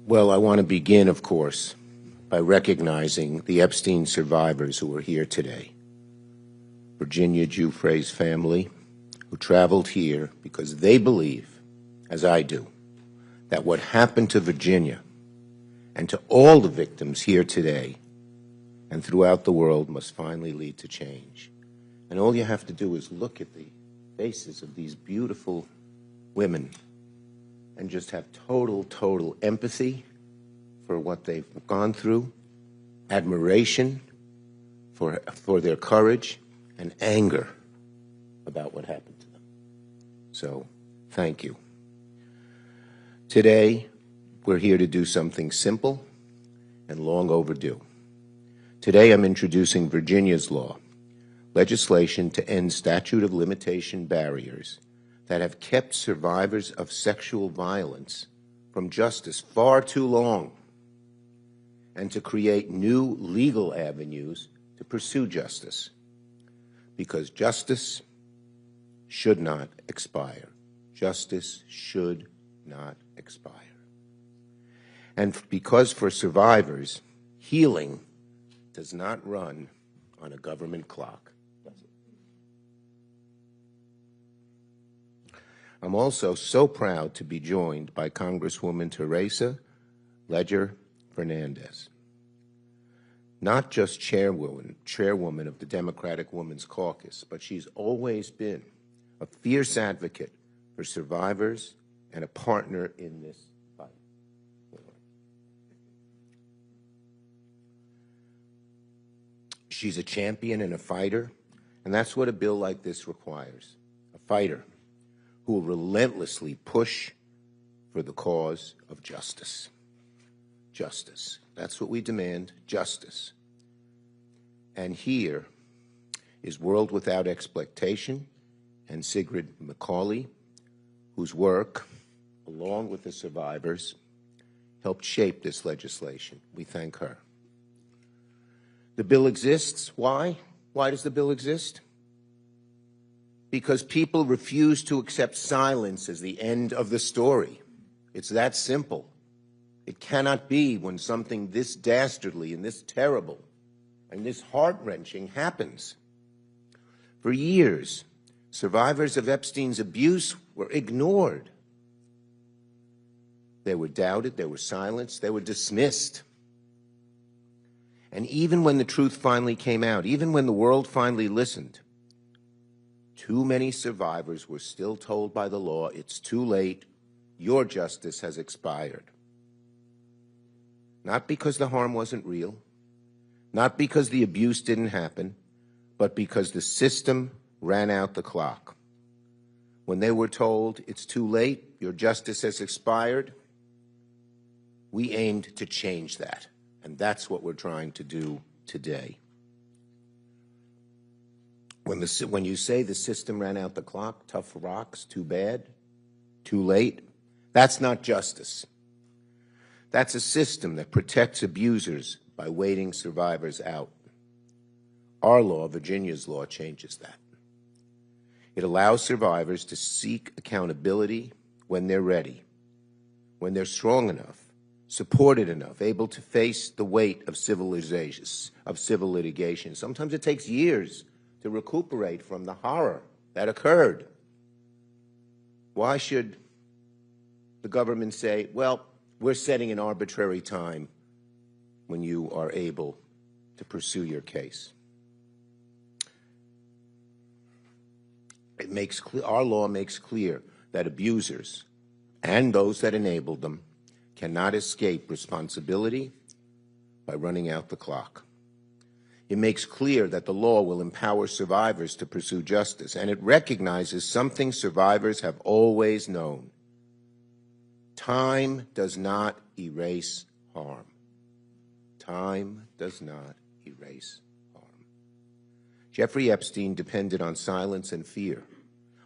Well, I want to begin, of course, by recognizing the Epstein survivors who are here today. Virginia Giuffre's family, who traveled here because they believe, as I do, that what happened to Virginia and to all the victims here today and throughout the world must finally lead to change. And all you have to do is look at the faces of these beautiful women and just have total empathy for what they've gone through, admiration for their courage, and anger about what happened to them. So, thank you. Today, we're here to do something simple and long overdue. Today, I'm introducing Virginia's law, legislation to end statute of limitation barriers that have kept survivors of sexual violence from justice far too long, and to create new legal avenues to pursue justice. Because justice should not expire. Justice should not expire. And because for survivors, healing does not run on a government clock. I'm also so proud to be joined by Congresswoman Teresa Leger Fernandez, not just chairwoman of the Democratic Women's Caucus, but she's always been a fierce advocate for survivors and a partner in this fight. She's a champion and a fighter, and that's what a bill like this requires, a fighter who will relentlessly push for the cause of justice. Justice. That's what we demand, justice. And here is World Without Exploitation and Sigrid McCauley, whose work, along with the survivors, helped shape this legislation. We thank her. The bill exists. Why? Why does the bill exist? Because people refuse to accept silence as the end of the story. It's that simple. It cannot be when something this dastardly and this terrible and this heart-wrenching happens. For years, survivors of Epstein's abuse were ignored. They were doubted, they were silenced, they were dismissed. And even when the truth finally came out, even when the world finally listened, too many survivors were still told by the law, it's too late, your justice has expired. Not because the harm wasn't real, not because the abuse didn't happen, but because the system ran out the clock. When they were told, it's too late, your justice has expired, we aimed to change that. And that's what we're trying to do today. When you say the system ran out the clock, tough rocks, too bad, too late, that's not justice. That's a system that protects abusers by waiting survivors out. Our law, Virginia's law, changes that. It allows survivors to seek accountability when they're ready, when they're strong enough, supported enough, able to face the weight of civil litigation. Sometimes it takes years to recuperate from the horror that occurred. Why should the government say, well, we're setting an arbitrary time when you are able to pursue your case? Our law makes clear that abusers and those that enabled them cannot escape responsibility by running out the clock. It makes clear that the law will empower survivors to pursue justice, and it recognizes something survivors have always known. Time does not erase harm. Time does not erase harm. Jeffrey Epstein depended on silence and fear,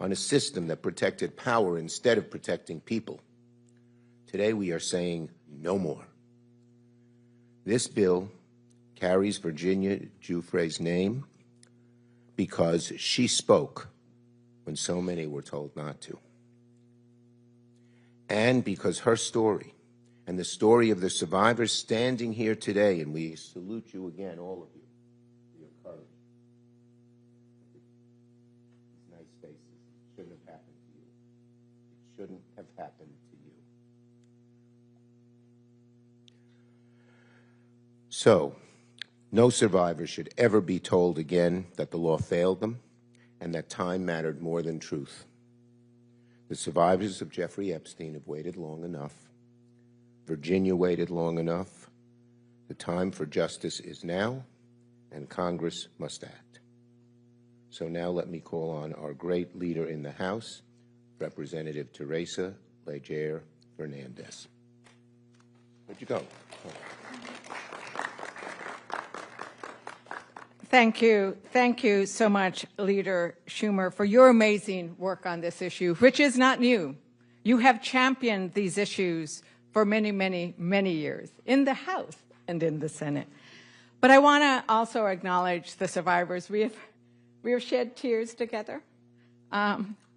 on a system that protected power instead of protecting people. Today we are saying no more. This bill carries Virginia Giuffre's name because she spoke when so many were told not to. And because her story and the story of the survivors standing here today, and we salute you again, all of you, for your courage. These nice faces. It shouldn't have happened to you. It shouldn't have happened to you. So, no survivor should ever be told again that the law failed them and that time mattered more than truth. The survivors of Jeffrey Epstein have waited long enough. Virginia waited long enough. The time for justice is now, and Congress must act. So now let me call on our great leader in the House, Representative Teresa Leger Fernandez. Where'd you go? Oh. Thank you. Thank you so much, Leader Schumer, for your amazing work on this issue, which is not new. You have championed these issues for many, many, many years in the House and in the Senate. But I want to also acknowledge the survivors. We have shed tears together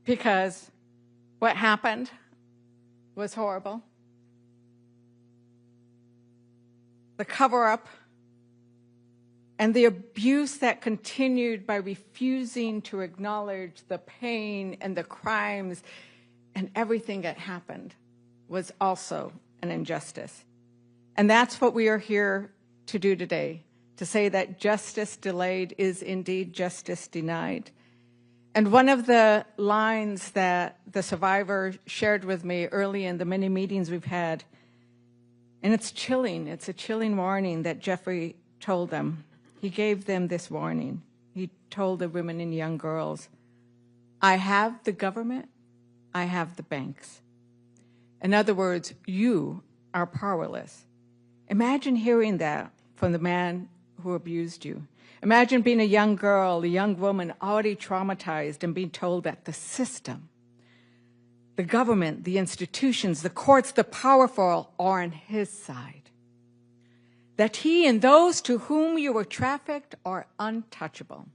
because what happened was horrible. The cover-up and the abuse that continued by refusing to acknowledge the pain and the crimes and everything that happened was also an injustice. And that's what we are here to do today, to say that justice delayed is indeed justice denied. And one of the lines that the survivor shared with me early in the many meetings we've had, and it's chilling, it's a chilling warning that Jeffrey told them. He gave them this warning. He told the women and young girls, I have the government, I have the banks. In other words, you are powerless. Imagine hearing that from the man who abused you. Imagine being a young girl, a young woman already traumatized and being told that the system, the government, the institutions, the courts, the powerful are on his side. That he and those to whom you were trafficked are untouchable.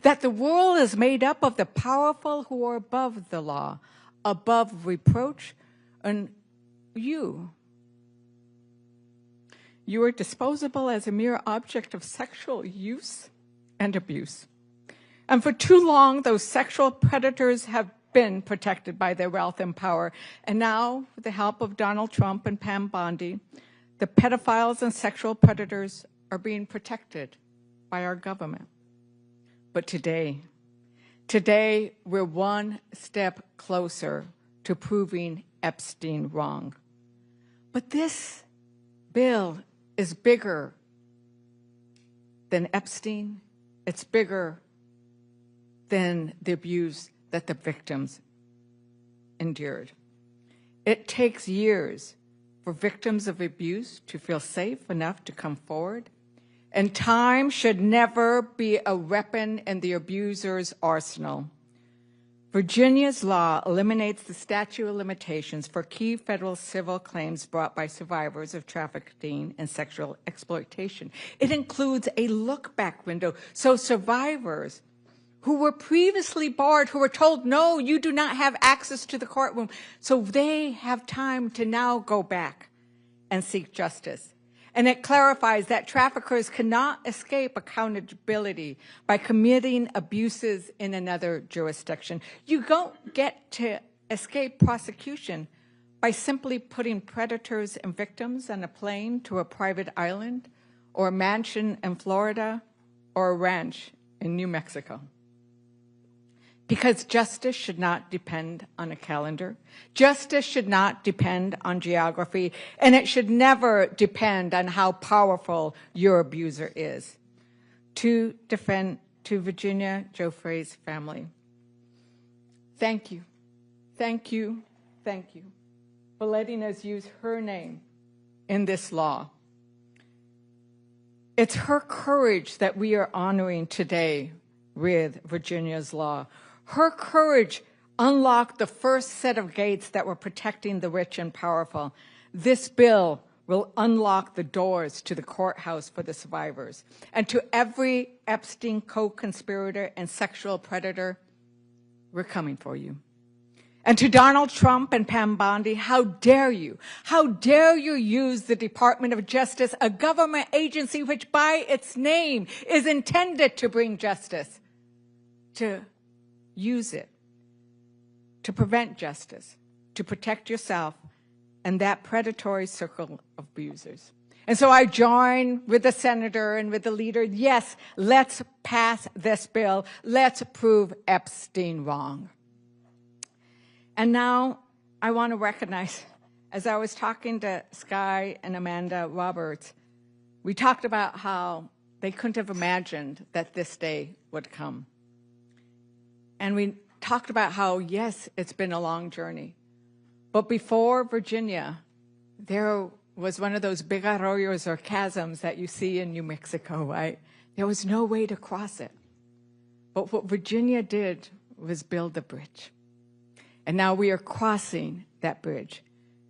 That the world is made up of the powerful who are above the law, above reproach, and you are disposable as a mere object of sexual use and abuse. And for too long, those sexual predators have been protected by their wealth and power. And now, with the help of Donald Trump and Pam Bondi, the pedophiles and sexual predators are being protected by our government. But today we're one step closer to proving Epstein wrong. But this bill is bigger than Epstein. It's bigger than the abuse that the victims endured. It takes years for victims of abuse to feel safe enough to come forward. And time should never be a weapon in the abuser's arsenal. Virginia's law eliminates the statute of limitations for key federal civil claims brought by survivors of trafficking and sexual exploitation. It includes a look-back window, so survivors who were previously barred, who were told, no, you do not have access to the courtroom, so they have time to now go back and seek justice. And it clarifies that traffickers cannot escape accountability by committing abuses in another jurisdiction. You don't get to escape prosecution by simply putting predators and victims on a plane to a private island or a mansion in Florida or a ranch in New Mexico. Because justice should not depend on a calendar. Justice should not depend on geography, and it should never depend on how powerful your abuser is. To Virginia Giuffre's family, thank you, thank you, thank you for letting us use her name in this law. It's her courage that we are honoring today with Virginia's law. Her courage unlocked the first set of gates that were protecting the rich and powerful. This bill will unlock the doors to the courthouse for the survivors. And to every Epstein co-conspirator and sexual predator, we're coming for you. And to Donald Trump and Pam Bondi, how dare you? How dare you use the Department of Justice, a government agency which by its name is intended to bring justice, to use it to prevent justice, to protect yourself and that predatory circle of abusers. And so I join with the senator and with the leader. Yes, let's pass this bill. Let's prove Epstein wrong. And now I want to recognize, as I was talking to Sky and Amanda Roberts, we talked about how they couldn't have imagined that this day would come. And we talked about how, yes, it's been a long journey. But before Virginia, there was one of those big arroyos or chasms that you see in New Mexico, right? There was no way to cross it. But what Virginia did was build the bridge. And now we are crossing that bridge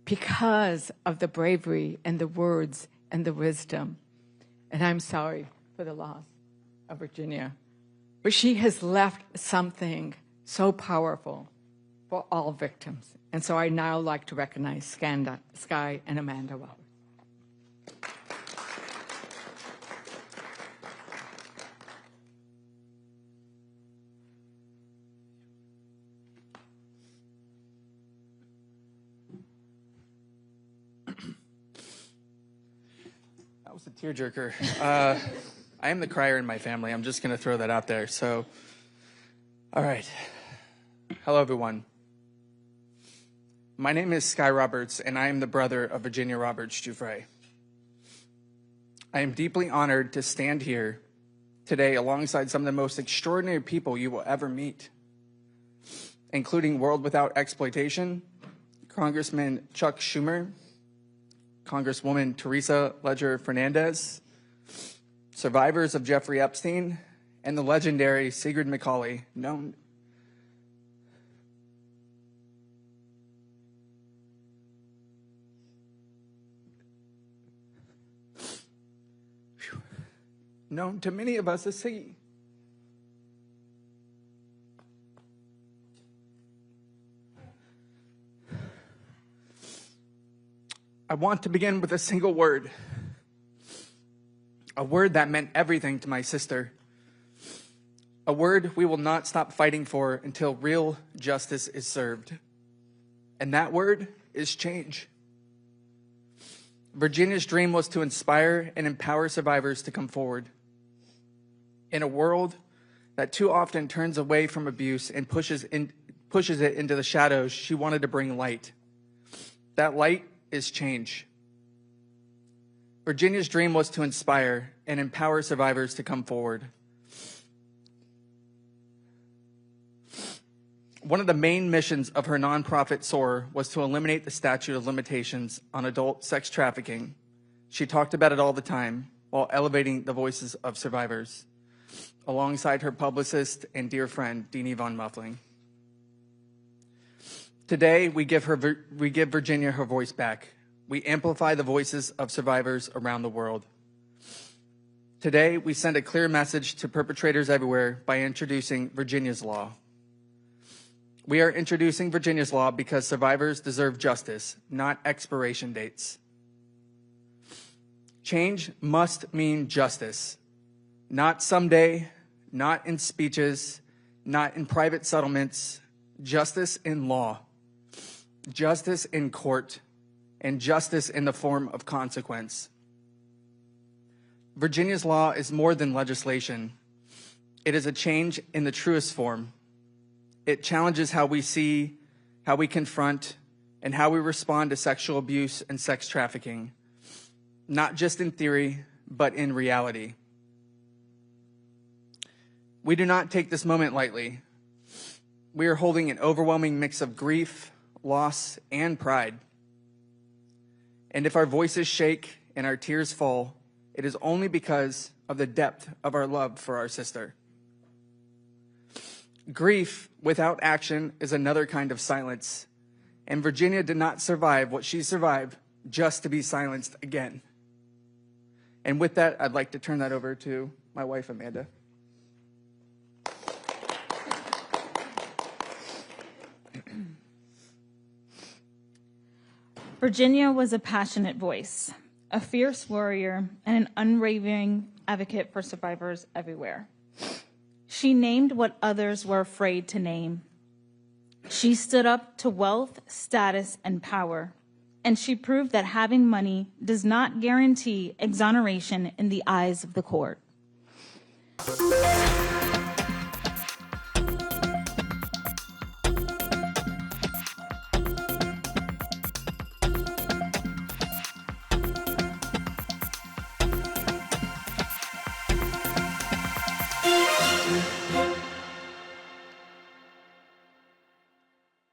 because of the bravery and the words and the wisdom. And I'm sorry for the loss of Virginia. But she has left something so powerful for all victims. And so I now like to recognize Sky and Amanda Roberts. That was a tearjerker. I am the crier in my family. I'm just going to throw that out there. So, all right. Hello, everyone. My name is Sky Roberts, and I am the brother of Virginia Roberts Giuffre. I am deeply honored to stand here today alongside some of the most extraordinary people you will ever meet, including World Without Exploitation, Congressman Chuck Schumer, Congresswoman Teresa Ledger Fernandez, survivors of Jeffrey Epstein, and the legendary Sigrid McCauley, known to many of us as Siggy. I want to begin with a single word, a word that meant everything to my sister, a word we will not stop fighting for until real justice is served. And that word is change. Virginia's dream was to inspire and empower survivors to come forward. In a world that too often turns away from abuse and pushes it into the shadows, she wanted to bring light. That light is change. Virginia's dream was to inspire and empower survivors to come forward. One of the main missions of her nonprofit SOAR was to eliminate the statute of limitations on adult sex trafficking. She talked about it all the time while elevating the voices of survivors, alongside her publicist and dear friend, Deanie Von Muffling. Today, we give Virginia her voice back. We amplify the voices of survivors around the world. Today, we send a clear message to perpetrators everywhere by introducing Virginia's Law. We are introducing Virginia's Law because survivors deserve justice, not expiration dates. Change must mean justice, not someday, not in speeches, not in private settlements, justice in law, justice in court, and justice in the form of consequence. Virginia's Law is more than legislation. It is a change in the truest form. It challenges how we see, how we confront, and how we respond to sexual abuse and sex trafficking, not just in theory, but in reality. We do not take this moment lightly. We are holding an overwhelming mix of grief, loss, and pride. And if our voices shake and our tears fall, it is only because of the depth of our love for our sister. Grief without action is another kind of silence, and Virginia did not survive what she survived just to be silenced again. And with that, I'd like to turn that over to my wife, Amanda. Virginia was a passionate voice, a fierce warrior, and an unwavering advocate for survivors everywhere. She named what others were afraid to name. She stood up to wealth, status, and power, and she proved that having money does not guarantee exoneration in the eyes of the court.